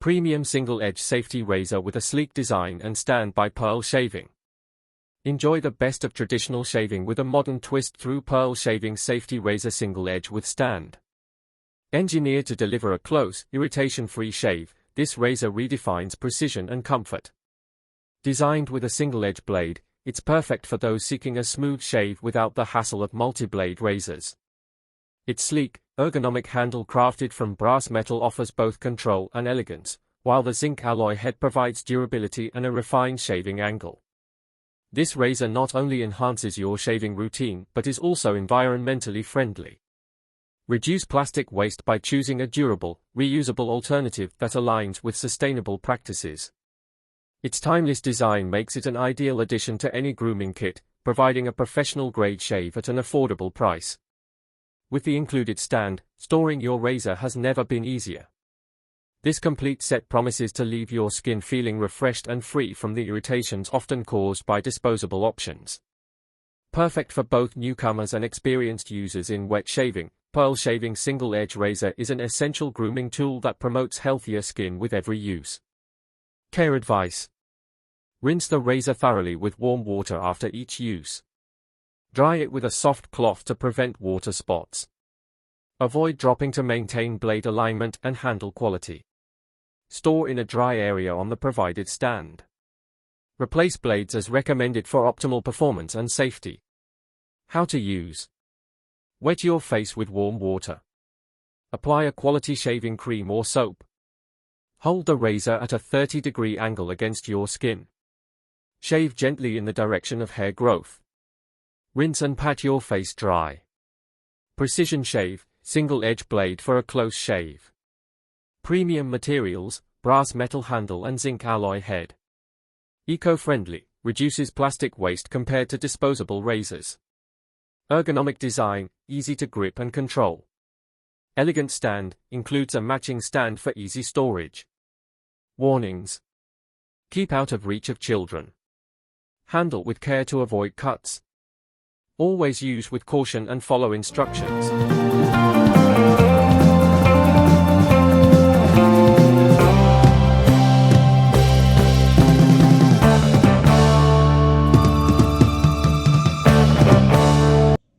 Premium single-edge safety razor with a sleek design and stand by pearl shaving. Enjoy the best of traditional shaving with a modern twist through pearl shaving safety razor single-edge with stand. Engineered to deliver a close, irritation-free shave, this razor redefines precision and comfort. Designed with a single-edge blade, it's perfect for those seeking a smooth shave without the hassle of multi-blade razors. Its sleek, ergonomic handle crafted from brass metal offers both control and elegance, while the zinc alloy head provides durability and a refined shaving angle. This razor not only enhances your shaving routine but is also environmentally friendly. Reduce plastic waste by choosing a durable, reusable alternative that aligns with sustainable practices. Its timeless design makes it an ideal addition to any grooming kit, providing a professional-grade shave at an affordable price. With the included stand, storing your razor has never been easier. This complete set promises to leave your skin feeling refreshed and free from the irritations often caused by disposable options. Perfect for both newcomers and experienced users in wet shaving, pearl shaving single-edge razor is an essential grooming tool that promotes healthier skin with every use. Care advice: rinse the razor thoroughly with warm water after each use. Dry it with a soft cloth to prevent water spots. Avoid dropping to maintain blade alignment and handle quality. Store in a dry area on the provided stand. Replace blades as recommended for optimal performance and safety. How to use: wet your face with warm water. Apply a quality shaving cream or soap. Hold the razor at a 30-degree angle against your skin. Shave gently in the direction of hair growth. Rinse and pat your face dry. Precision shave, single-edge blade for a close shave. Premium materials, brass metal handle and zinc alloy head. Eco-friendly, reduces plastic waste compared to disposable razors. Ergonomic design, easy to grip and control. Elegant stand, includes a matching stand for easy storage. Warnings: keep out of reach of children. Handle with care to avoid cuts. Always use with caution and follow instructions.